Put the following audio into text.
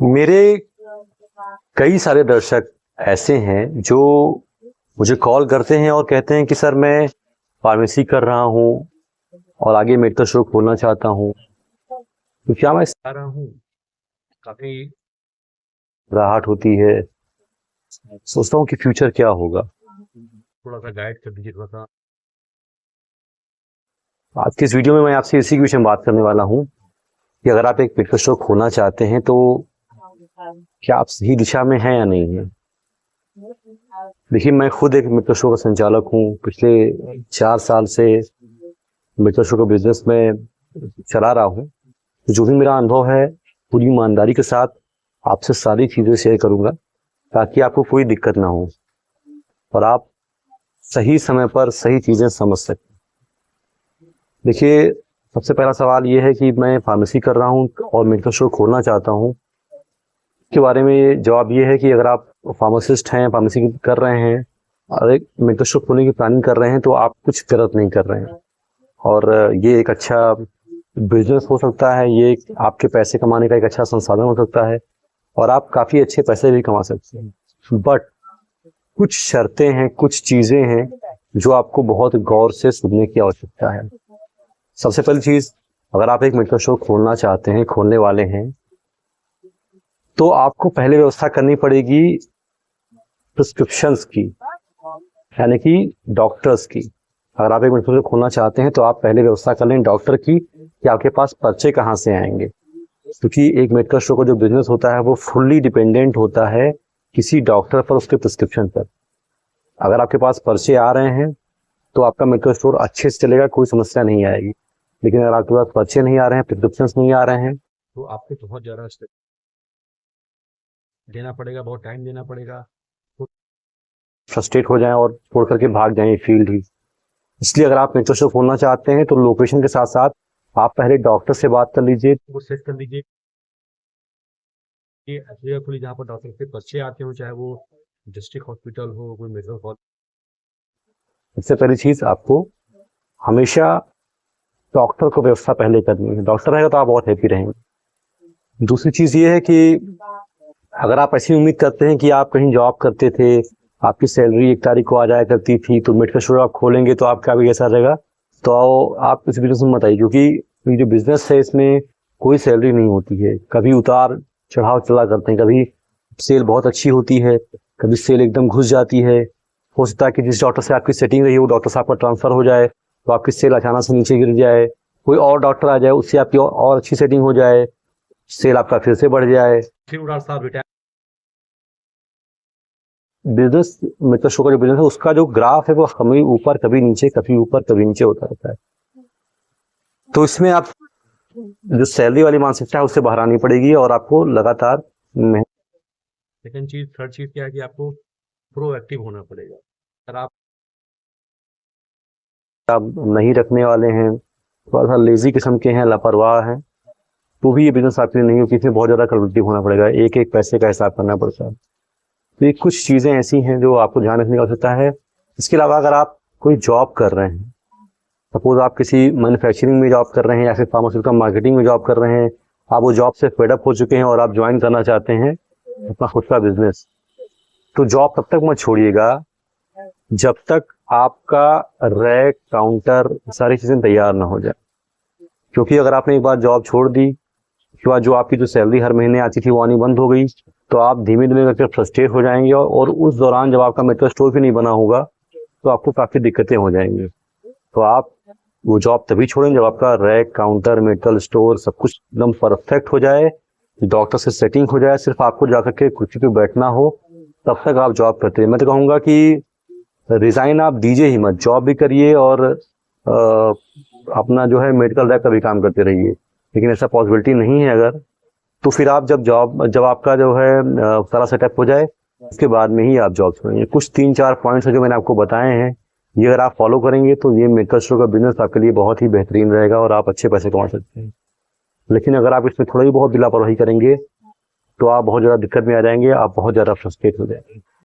मेरे कई सारे दर्शक ऐसे हैं जो मुझे कॉल करते हैं और कहते हैं कि सर मैं फार्मेसी कर रहा हूँ और आगे मेडिकल स्टोर खोलना चाहता हूँ, तो क्या मैं चाह रहा हूँ? काफी घबराहट होती है, सोचता हूँ कि फ्यूचर क्या होगा। थोड़ा सा गाइड कर दीजिए थोड़ा सा। आज के इस वीडियो में मैं आपसे इसी के विषय में बात करने वाला हूँ कि अगर आप एक मेडिकल स्टोर खोलना चाहते हैं तो क्या आप सही दिशा में हैं या नहीं है। देखिए, मैं खुद एक मेडिकल स्टोर का संचालक हूँ। पिछले 4 साल से मेडिकल स्टोर का बिजनेस में चला रहा हूँ। जो भी मेरा अनुभव है पूरी ईमानदारी के साथ आपसे सारी चीजें शेयर करूंगा ताकि आपको कोई दिक्कत ना हो और आप सही समय पर सही चीजें समझ सकें। देखिए, सबसे पहला सवाल ये है कि मैं फार्मेसी कर रहा हूँ और मेडिकल स्टोर खोलना चाहता हूँ। के बारे में जवाब ये है कि अगर आप फार्मासिस्ट हैं, फार्मेसी कर रहे हैं और एक मेडिकल स्टोर खोलने की प्लानिंग कर रहे हैं तो आप कुछ गलत नहीं कर रहे हैं और ये एक अच्छा बिजनेस हो सकता है। ये आपके पैसे कमाने का एक अच्छा संसाधन हो सकता है और आप काफी अच्छे पैसे भी कमा सकते हैं। बट कुछ शर्तें हैं, कुछ चीजें हैं जो आपको बहुत गौर से सुनने की आवश्यकता है। सबसे पहली चीज, अगर आप एक मेडिकल स्टोर खोलना चाहते हैं, खोलने वाले हैं, तो आपको पहले व्यवस्था करनी पड़ेगी प्रिस्क्रिप्शंस की, यानी कि डॉक्टर्स की। अगर आप एक मेडिकल स्टोर खोलना चाहते हैं तो आप पहले व्यवस्था कर लें डॉक्टर की कि आपके पास पर्चे कहाँ से आएंगे, क्योंकि एक मेडिकल स्टोर का जो बिजनेस होता है वो फुल्ली डिपेंडेंट होता है किसी डॉक्टर पर, उसके प्रिस्क्रिप्शन पर। अगर आपके पास पर्चे आ रहे हैं तो आपका मेडिकल स्टोर अच्छे से चलेगा, कोई समस्या नहीं आएगी। लेकिन अगर आपके पास पर्चे नहीं आ रहे हैं, प्रिस्क्रिप्शन नहीं आ रहे हैं, तो आपको बहुत ज्यादा देना पड़ेगा, बहुत टाइम देना पड़ेगा, तो फ्रस्ट्रेट हो जाएं और छोड़ करके भाग जाएं फील्ड ही। इसलिए अगर आप मेडिकल स्टोर खोलना चाहते हैं तो लोकेशन के साथ साथ आप पहले डॉक्टर से बात कर लीजिए, वो सेट कर लीजिए कि ऐसी जगह खुली जहाँ पर डॉक्टर के पर्चे आते हो, चाहे वो डिस्ट्रिक्ट हॉस्पिटल हो, कोई मेडिकल कॉलेज। सबसे पहली चीज, आपको हमेशा डॉक्टर को व्यवस्था पहले करनी है। डॉक्टर रहेगा तो आप बहुत हैप्पी रहेंगे। दूसरी चीज ये है कि अगर आप ऐसी उम्मीद करते हैं कि आप कहीं जॉब करते थे, आपकी सैलरी 1 तारीख को आ जाया करती थी, तो मेडिकल स्टोर आप खोलेंगे तो आपका भी ऐसा रहेगा, तो आप इस बिजनेस में मत आइए। क्योंकि ये जो बिजनेस है इसमें कोई सैलरी नहीं होती है। कभी उतार चढ़ाव चला करते हैं, कभी सेल बहुत अच्छी होती है, कभी सेल एकदम घुस जाती है। हो सकता है कि जिस डॉक्टर से आपकी सेटिंग रही है वो डॉक्टर से आपका ट्रांसफर हो जाए तो आपकी सेल अचानक से नीचे गिर जाए, कोई और डॉक्टर आ जाए, उससे आपकी और अच्छी सेटिंग हो जाए, सेल आपका फिर से बढ़ जाए। बिजनेस मेडिकल स्टोर का जो बिजनेस है उसका जो ग्राफ है वो कभी ऊपर कभी नीचे, कभी ऊपर कभी नीचे होता रहता है। तो इसमें आप जो सैलरी वाली मानसिकता है उससे बाहर आनी पड़ेगी और आपको लगातार सेकंड चीज, थर्ड चीज क्या है कि आपको प्रोएक्टिव होना पड़ेगा। अगर आप नहीं रखने वाले हैं, थोड़ा सा लेजी किस्म के हैं, लापरवाह हैं, तो भी ये बिजनेस आपके लिए नहीं होगी। इसमें बहुत ज्यादा कल्टिव होना पड़ेगा, एक एक पैसे का हिसाब करना पड़ता है। तो ये कुछ चीजें ऐसी हैं जो आपको ध्यान रखने की आवश्यकता है। इसके अलावा अगर आप कोई जॉब कर रहे हैं, सपोज आप किसी मैन्युफैक्चरिंग में जॉब कर रहे हैं या फिर फार्मास्यूटिकल मार्केटिंग में जॉब कर रहे हैं, आप वो जॉब से फेडअप हो चुके हैं और आप ज्वाइन करना चाहते हैं अपना खुद का बिजनेस, तो जॉब तब तक मत छोड़िएगा जब तक आपका रैक, काउंटर, सारी चीजें तैयार ना हो जाए। क्योंकि अगर आपने एक बार जॉब छोड़ दी, उसके बाद जो आपकी जो सैलरी हर महीने आती थी वो आनी बंद हो गई, तो आप धीमे धीमे करके फ्रस्ट्रेट हो जाएंगे और उस दौरान जब आपका मेडिकल स्टोर भी नहीं बना होगा तो आपको काफी दिक्कतें हो जाएंगी। तो आप वो जॉब तभी छोड़ें जब आपका रैक, काउंटर, मेडिकल स्टोर सब कुछ एकदम परफेक्ट हो जाए, डॉक्टर से सेटिंग हो जाए, सिर्फ आपको जाकर के कुर्सी पे बैठना हो, तब तक आप जॉब करते हैं। मैं तो कहूँगा कि रिजाइन आप दीजिए ही मत, जॉब भी करिए और अपना जो है मेडिकल रैक का भी काम करते रहिए। लेकिन ऐसा पॉसिबिलिटी नहीं है अगर, तो फिर आप जब आपका जो है सारा सेटअप हो जाए उसके बाद में ही आप जॉब छोड़ेंगे। कुछ 3-4 पॉइंट्स है जो मैंने आपको बताए हैं, ये अगर आप फॉलो करेंगे तो ये मेडिकल स्टोर का बिजनेस आपके लिए बहुत ही बेहतरीन रहेगा और आप अच्छे पैसे कमा सकते हैं। लेकिन अगर आप इसमें थोड़ा ही बहुत लापरवाही करेंगे तो आप बहुत ज्यादा दिक्कत में आ जाएंगे, आप बहुत ज्यादा फ्रस्ट्रेट हो जाएंगे।